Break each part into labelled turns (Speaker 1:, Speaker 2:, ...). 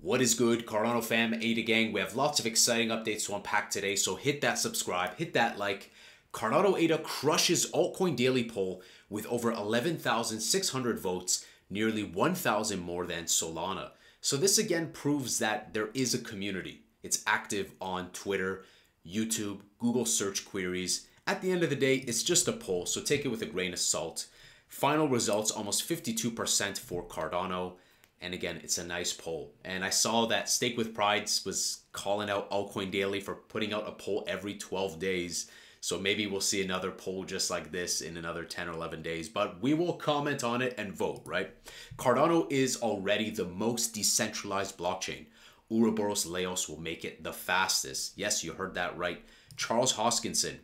Speaker 1: What is good, Cardano fam, ADA gang? We have lots of exciting updates to unpack today, so hit that subscribe, hit that like. Cardano ADA crushes Altcoin Daily poll with over 11,600 votes, nearly 1,000 more than Solana. So this again proves that there is a community. It's active on Twitter, YouTube, Google search queries. At the end of the day, it's just a poll, so take it with a grain of salt. Final results, almost 52% for Cardano. And again, it's a nice poll. And I saw that Stake with Pride was calling out Altcoin Daily for putting out a poll every 12 days. So maybe we'll see another poll just like this in another 10 or 11 days. But we will comment on it and vote, right? Cardano is already the most decentralized blockchain. Ouroboros Leios will make it the fastest. Yes, you heard that right. Charles Hoskinson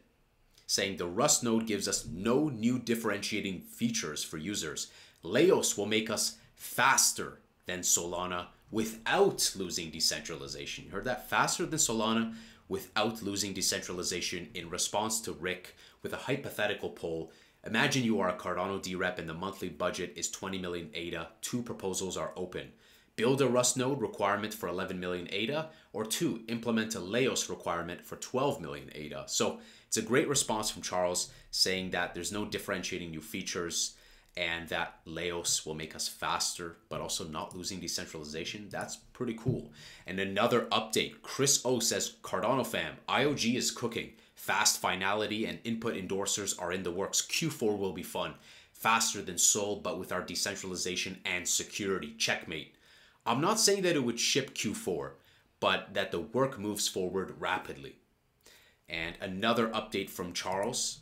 Speaker 1: saying the Rust node gives us no new differentiating features for users. Leios will make us faster than Solana without losing decentralization. You heard that? Faster than Solana without losing decentralization, in response to Rick with a hypothetical poll. Imagine you are a Cardano DREP and the monthly budget is 20 million ADA. Two proposals are open. Build a Rust node requirement for 11 million ADA, or two, implement a Leios requirement for 12 million ADA. So it's a great response from Charles saying that there's no differentiating new features and that Leios will make us faster, but also not losing decentralization. That's pretty cool. And another update, Chris O says, Cardano fam, IOG is cooking. Fast finality and input endorsers are in the works. Q4 will be fun. Faster than Sol, but with our decentralization and security. Checkmate. I'm not saying that it would ship Q4, but that the work moves forward rapidly. And another update from Charles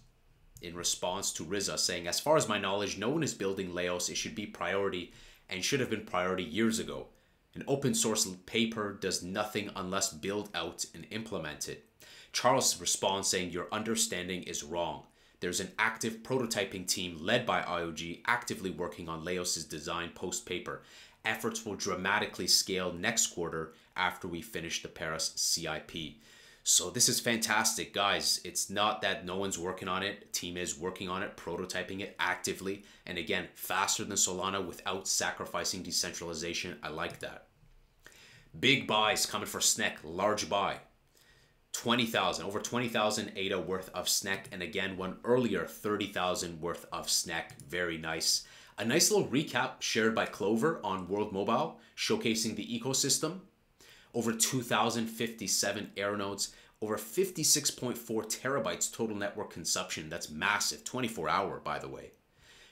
Speaker 1: in response to Riza saying, as far as my knowledge, no one is building Leios. It should be priority and should have been priority years ago. An open source paper does nothing unless build out and implement it. Charles responds saying, your understanding is wrong. There's an active prototyping team led by IOG actively working on Leios' design post paper. Efforts will dramatically scale next quarter after we finish the Peras CIP. So this is fantastic, guys. It's not that no one's working on it. Team is working on it, prototyping it actively. And again, faster than Solana without sacrificing decentralization. I like that. Big buys coming for SNEK, large buy. 20,000, over 20,000 ADA worth of SNEK. And again, one earlier, 30,000 worth of SNEK. Very nice. A nice little recap shared by Clover on World Mobile, showcasing the ecosystem. Over 2,057 air nodes, over 56.4 terabytes total network consumption. That's massive, 24-hour, by the way.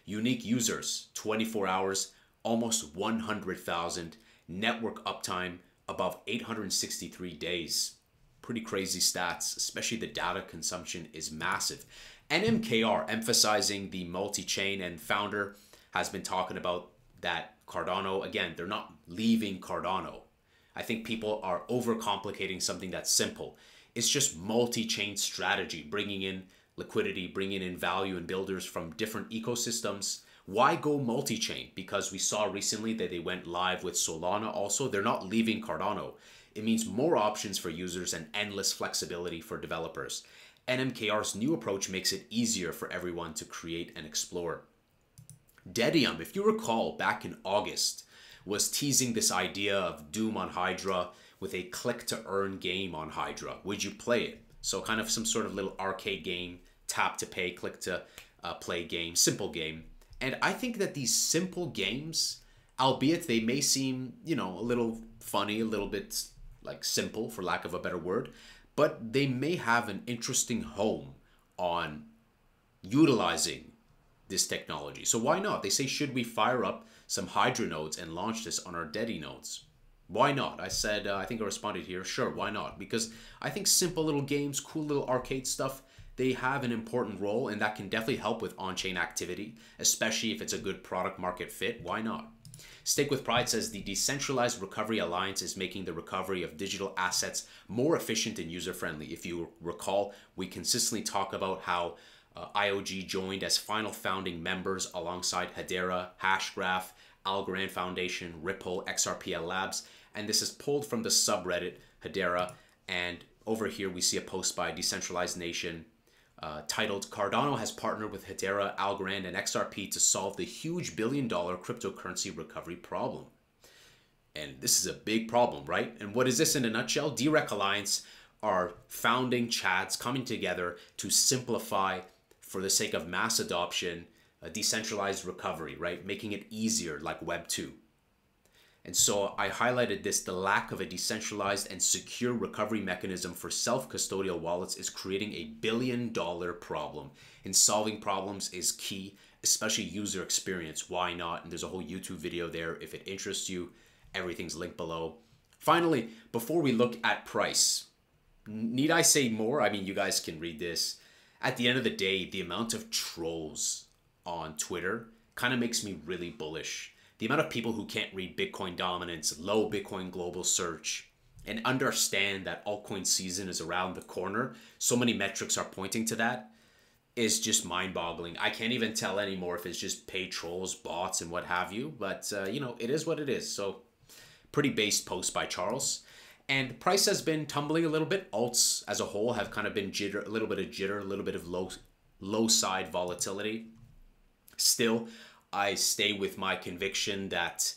Speaker 1: Unique users, 24 hours, almost 100,000. Network uptime, above 863 days. Pretty crazy stats, especially the data consumption is massive. NMKR, emphasizing the multi-chain, and founder has been talking about that Cardano, again, they're not leaving Cardano. I think people are overcomplicating something that's simple. It's just multi-chain strategy, bringing in liquidity, bringing in value and builders from different ecosystems. Why go multi-chain? Because we saw recently that they went live with Solana also. They're not leaving Cardano. It means more options for users and endless flexibility for developers. NMKR's new approach makes it easier for everyone to create and explore. Dedium, if you recall, back in August, was teasing this idea of Doom on HYDRA with a click-to-earn game on HYDRA. Would you play it? So kind of some sort of little arcade game, tap-to-pay, click-to-play game, simple game. And I think that these simple games, albeit they may seem, a little funny, a little bit like simple, for lack of a better word, but they may have an interesting home on utilizing this technology. So why not? They say, should we fire up some HYDRA nodes and launch this on our Dedi nodes? Why not? I said, I think I responded here, sure, why not? Because I think simple little games, cool little arcade stuff, they have an important role, and that can definitely help with on-chain activity, especially if it's a good product market fit. Why not? Stake with Pride says the Decentralized Recovery Alliance is making the recovery of digital assets more efficient and user-friendly. If you recall, we consistently talk about how IOG joined as final founding members alongside Hedera, Hashgraph, Algorand Foundation, Ripple, XRPL Labs, and this is pulled from the subreddit Hedera. And over here we see a post by DecentralizedNation titled, Cardano has partnered with Hedera, Algorand, and XRP to solve the huge billion-dollar cryptocurrency recovery problem. And this is a big problem, right? And what is this in a nutshell? DeRec Alliance are founding chads coming together to simplify, for the sake of mass adoption, a decentralized recovery, right? Making it easier like Web 2. And so I highlighted this: the lack of a decentralized and secure recovery mechanism for self-custodial wallets is creating a billion-dollar problem. And solving problems is key, especially user experience. Why not? And there's a whole YouTube video there if it interests you. Everything's linked below. Finally, before we look at price, need I say more? I mean, you guys can read this. At the end of the day, the amount of trolls on Twitter kind of makes me really bullish. The amount of people who can't read Bitcoin dominance, low Bitcoin global search, and understand that altcoin season is around the corner, so many metrics are pointing to that, is just mind-boggling. I can't even tell anymore if it's just paid trolls, bots, and what have you. But, you know, it is what it is. So, pretty based post by Charles. And price has been tumbling a little bit. Alts as a whole have kind of been a little bit of jitter, a little bit of low side volatility. Still, I stay with my conviction that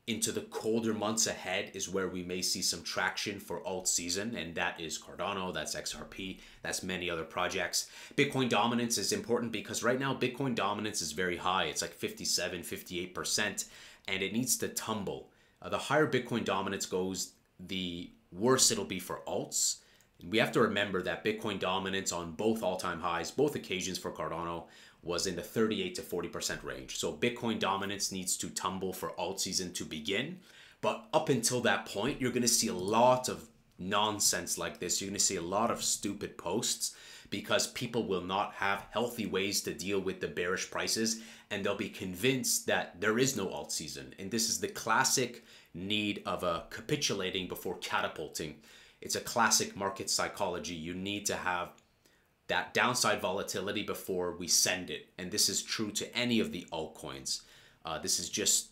Speaker 1: into the colder months ahead is where we may see some traction for alt season, and that is Cardano, that's XRP, that's many other projects. Bitcoin dominance is important because right now Bitcoin dominance is very high. It's like 57, 58%, and it needs to tumble. The higher Bitcoin dominance goes, the worse it'll be for alts. We have to remember that Bitcoin dominance on both all-time highs, both occasions for Cardano, was in the 38 to 40% range. So Bitcoin dominance needs to tumble for alt season to begin. But up until that point, you're going to see a lot of nonsense like this. You're going to see a lot of stupid posts because people will not have healthy ways to deal with the bearish prices, and they'll be convinced that there is no alt season. And this is the classic need of capitulating before catapulting. It's a classic market psychology. You need to have that downside volatility before we send it. And this is true to any of the altcoins. This is just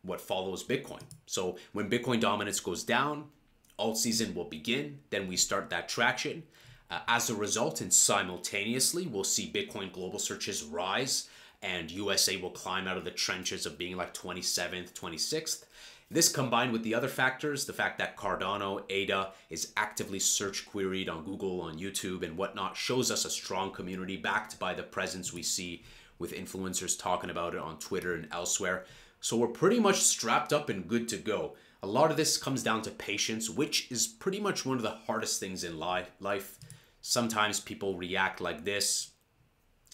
Speaker 1: what follows Bitcoin. So when Bitcoin dominance goes down, alt season will begin. Then we start that traction. As a result, and simultaneously, we'll see Bitcoin global searches rise, and USA will climb out of the trenches of being like 27th, 26th. This combined with the other factors, the fact that Cardano ADA is actively search queried on Google, on YouTube, and whatnot, shows us a strong community backed by the presence we see with influencers talking about it on Twitter and elsewhere. So we're pretty much strapped up and good to go. A lot of this comes down to patience, which is pretty much one of the hardest things in life. Sometimes people react like this.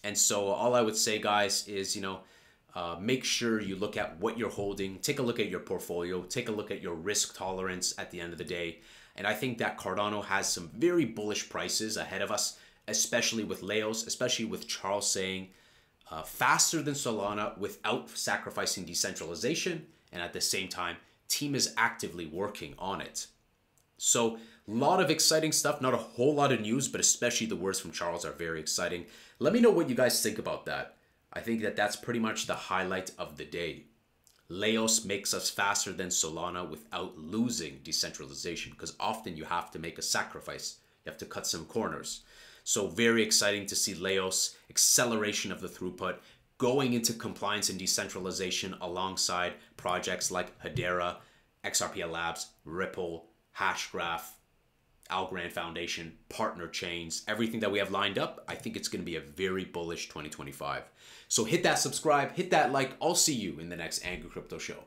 Speaker 1: And so all I would say, guys, is, make sure you look at what you're holding, take a look at your portfolio, take a look at your risk tolerance at the end of the day. And I think that Cardano has some very bullish prices ahead of us, especially with Leios, especially with Charles saying faster than Solana without sacrificing decentralization. And at the same time, team is actively working on it. So a lot of exciting stuff, not a whole lot of news, but especially the words from Charles are very exciting. Let me know what you guys think about that. I think that that's pretty much the highlight of the day. Leios makes us faster than Solana without losing decentralization, because often you have to make a sacrifice. You have to cut some corners. So very exciting to see Leios, acceleration of the throughput, going into compliance and decentralization alongside projects like Hedera, XRPL Labs, Ripple, Hashgraph, Algorand Foundation, partner chains, everything that we have lined up. I think it's going to be a very bullish 2025. So hit that subscribe, hit that like. I'll see you in the next Angry Crypto Show.